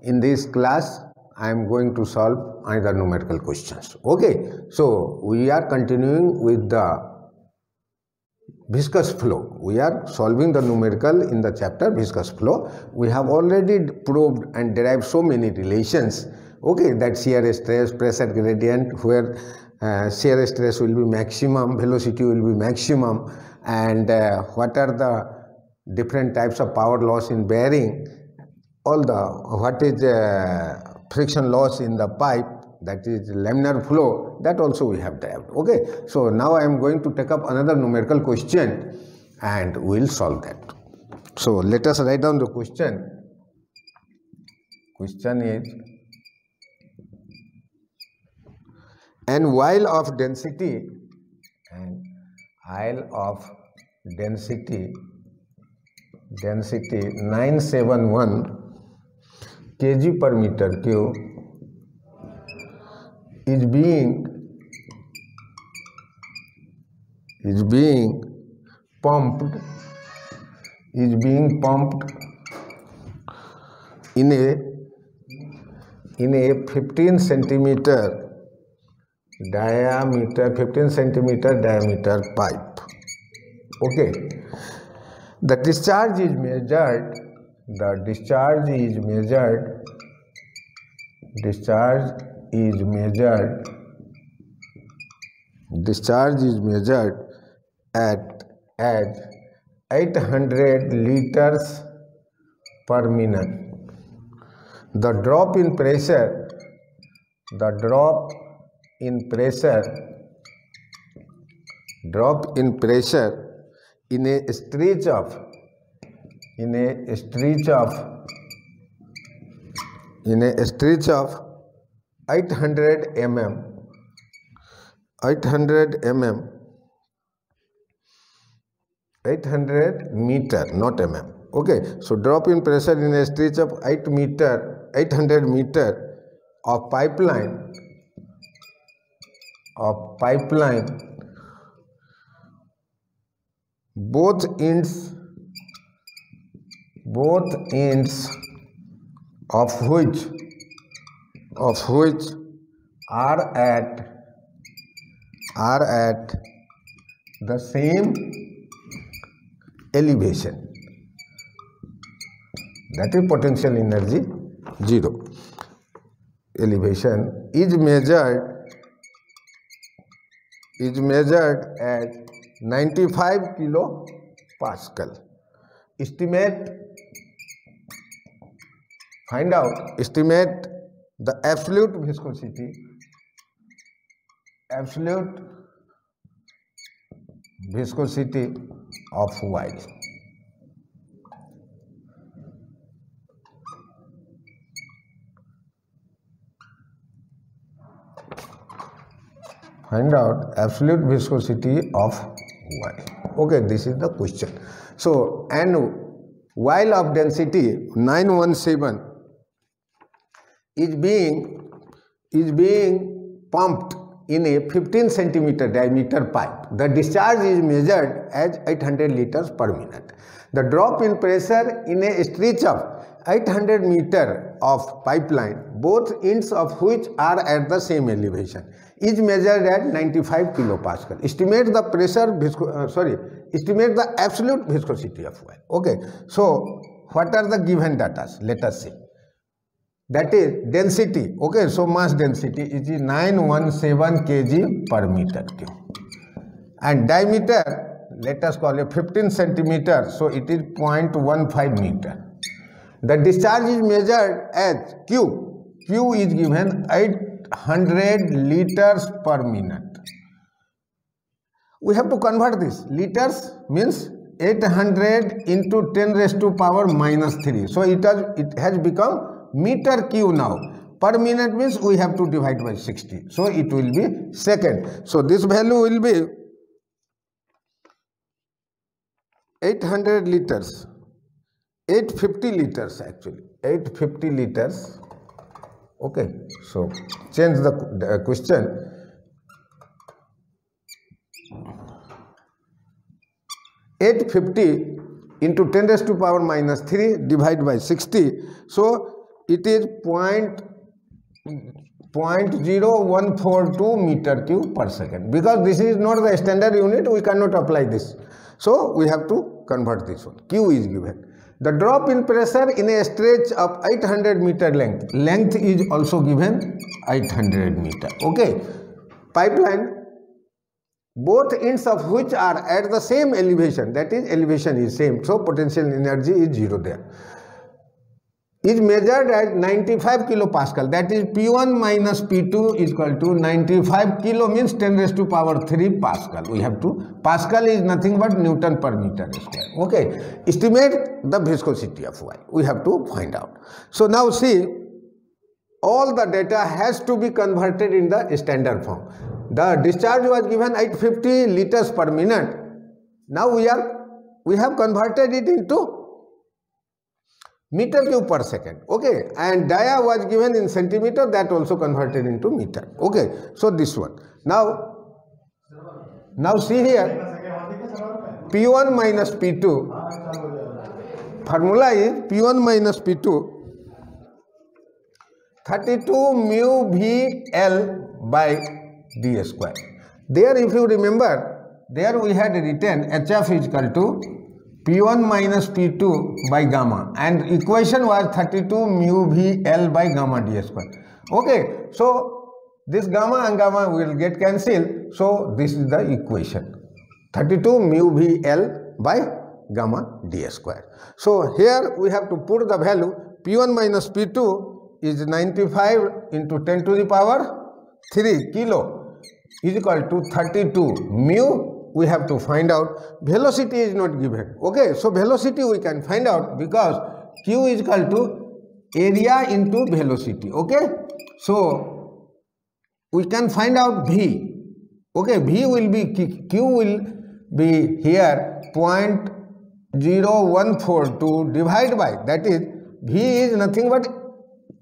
in this class I am going to solve another numerical questions. Okay, so we are continuing with the viscous flow. We are solving the numerical in the chapter viscous flow. We have already proved and derived so many relations. Okay, that shear stress, pressure gradient, where shear stress will be maximum, velocity will be maximum, and what are the different types of power loss in bearing, what is friction loss in the pipe, that is laminar flow, that also we have derived. Okay, so now I am going to take up another numerical question and we will solve that. So let us write down the question. Question is, an while of density 971 kg per meter cube is being pumped in a 15 centimeter diameter pipe. Okay, the discharge is measured at 800 liters per minute. The drop in pressure in a stretch of 800 meter, not mm. Okay, so drop in pressure in a stretch of 800 meter of pipeline both ends of which are at the same elevation, that is potential energy 0. Elevation is measured at 95 kilopascal. Estimate the absolute viscosity of while. Find out absolute viscosity of while. Okay, this is the question. So, and while of density 917 is being pumped in a 15 centimeter diameter pipe. The discharge is measured as 800 liters per minute. The drop in pressure in a stretch of 800 meter of pipeline, both ends of which are at the same elevation, is measured at 95 kilopascal. Estimate the absolute viscosity of oil. Okay, so what are the given data? Let us see. That is density. Okay, so mass density is 917 kg per meter cube. And diameter, let us call it 15 centimeter, so it is 0.15 meter. The discharge is measured as Q. Q is given 800 liters per minute. We have to convert this. Liters means 800 into 10 raised to power minus 3. So it has become meter cube now. Per minute means we have to divide by 60. So it will be second. So this value will be 800 liters. 850 liters actually. 850 liters. Okay. So change the question. 850 into 10 raised to power minus 3 divided by 60. So it is 0.0142 meter cube per second. Because this is not the standard unit, we cannot apply this. So we have to convert this one. Q is given. The drop in pressure in a stretch of 800 meter length. Length is also given 800 meter. Okay. Pipeline, both ends of which are at the same elevation, that is elevation is same, so potential energy is 0 there, is measured at 95 kilopascal, that is P1 minus P2 is equal to 95 kilo means 10 raised to power 3 Pascal. We have to, Pascal is nothing but Newton per meter square. Okay, estimate the viscosity of Y, we have to find out. So now see, all the data has to be converted in the standard form. The discharge was given 850 liters per minute. Now we have converted it into meter cube per second. Okay, and dia was given in centimeter, that also converted into meter. Okay, so this one. Now see here, P1 minus P2, formula is P1 minus P2, 32 mu V L by d square. There, if you remember, there we had written HF is equal to P1 minus P2 by gamma, and equation was 32 mu V L by gamma d square. Okay, so this gamma and gamma will get cancelled, so this is the equation, 32 mu V L by gamma d square. So here we have to put the value, P1 minus P2 is 95 into 10 to the power 3 kilo is equal to 32 mu. We have to find out. Velocity is not given. Okay, so velocity we can find out because Q is equal to area into velocity. Okay, so we can find out V. Okay, V will be, Q will be here 0.0142 divided by, that is V is nothing but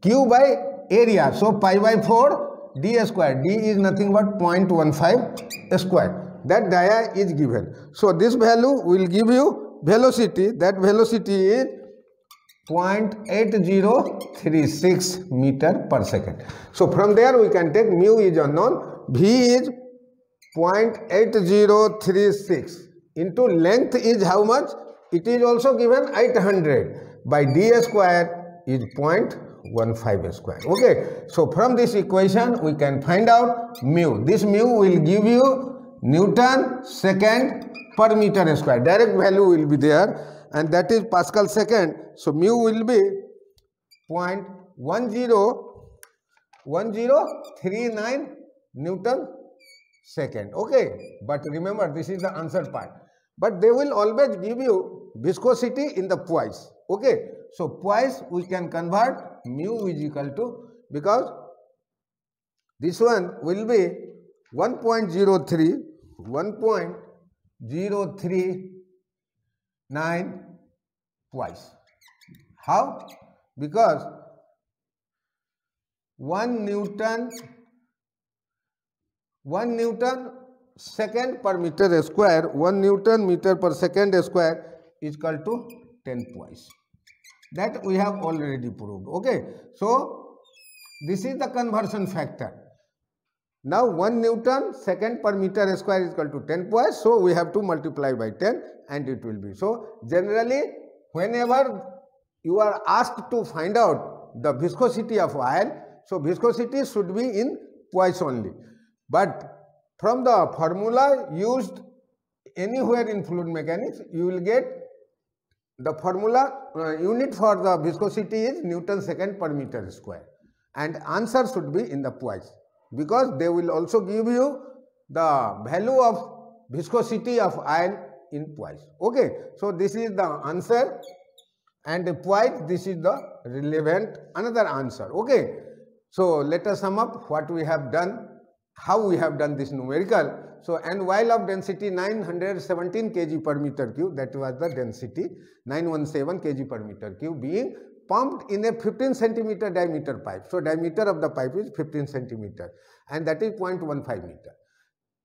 Q by area, so pi by 4 d square, d is nothing but 0.15 square. That dia is given. So this value will give you velocity, that velocity is 0.8036 meter per second. So from there we can take mu is unknown, V is 0.8036 into length is how much? It is also given 800 by d square is 0.15 square. Okay, so from this equation we can find out mu. This mu will give you Newton second per meter square. Direct value will be there, and that is Pascal second. So mu will be 0.1039 Newton second. Okay, but remember this is the answer part. But they will always give you viscosity in the poise. Okay, so poise we can convert mu is equal to, because this one will be 1.039 poise. How? Because 1 Newton second per meter square, 1 Newton meter per second square is equal to 10 poise. That we have already proved. Okay, so this is the conversion factor. Now 1 Newton second per meter square is equal to 10 poise, so we have to multiply by 10 and it will be. So generally whenever you are asked to find out the viscosity of oil, so viscosity should be in poise only. But from the formula used anywhere in fluid mechanics, you will get the formula unit for the viscosity is Newton second per meter square, and answer should be in the poise, because they will also give you the value of viscosity of oil in poise. Okay, so this is the answer, and poise, this is the relevant another answer. Okay, so let us sum up what we have done, how we have done this numerical. So, and while of density 917 kg per meter cube, that was the density 917 kg per meter cube being pumped in a 15 centimeter diameter pipe. So, diameter of the pipe is 15 centimeter and that is 0.15 meter.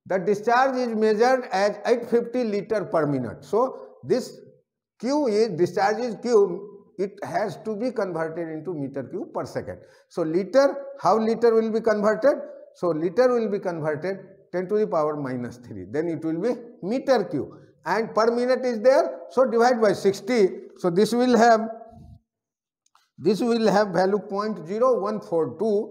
The discharge is measured as 850 liter per minute. So, this Q is, discharge is Q it has to be converted into meter cube per second. So liter, how liter will be converted? So liter will be converted 10 to the power minus 3. Then it will be meter cube. And per minute is there. So divide by 60. So this will have value 0.0142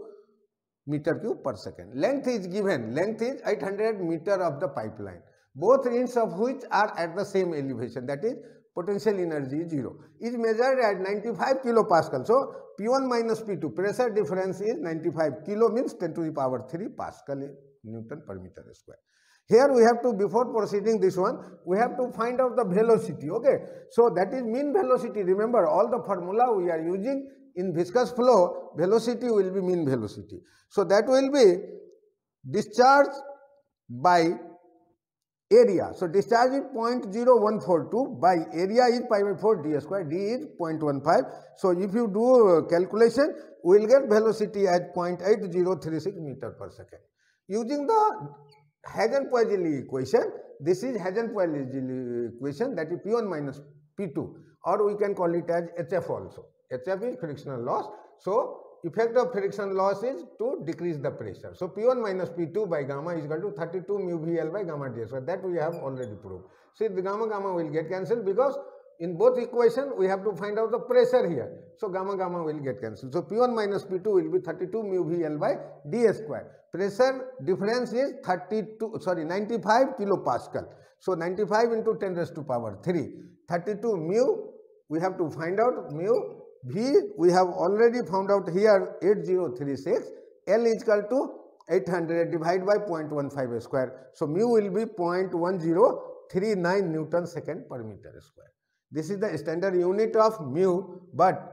meter cube per second. Length is given. Length is 800 meter of the pipeline, both ends of which are at the same elevation, that is potential energy is 0, is measured at 95 kilopascal. So P1 minus P2, pressure difference is 95 kilo, means 10 to the power 3 Pascal Newton per meter square. Here we have to, before proceeding this one, we have to find out the velocity. Okay, so that is mean velocity. Remember, all the formula we are using in viscous flow, velocity will be mean velocity. So that will be discharge by area. So discharge is 0.0142 by area is pi by 4 d square, d is 0.15. So if you do calculation, we will get velocity at 0.8036 meter per second. Using the Hagen-Poiseuille equation, this is Hagen-Poiseuille equation, that is P1 minus P2, or we can call it as HF also. HF is frictional loss. So effect of friction loss is to decrease the pressure. So P1 minus P2 by gamma is equal to 32 mu VL by gamma ds. So that we have already proved. See, the gamma will get cancelled because in both equations we have to find out the pressure here. So gamma will get cancelled. So P1 minus P2 will be 32 mu VL by d square. Pressure difference is 95 kilopascal. So 95 into 10 raised to power 3. 32 mu, we have to find out mu. V we have already found out here 8036. L is equal to 800 divided by 0.15 square. So mu will be 0.1039 Newton second per meter square. This is the standard unit of mu, but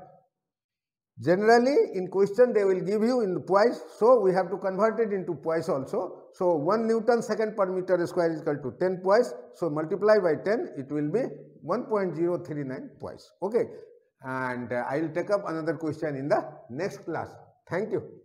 generally in question they will give you in poise, so we have to convert it into poise also. So 1 Newton second per meter square is equal to 10 poise. So multiply by 10, it will be 1.039 poise. Okay, and I will take up another question in the next class. Thank you.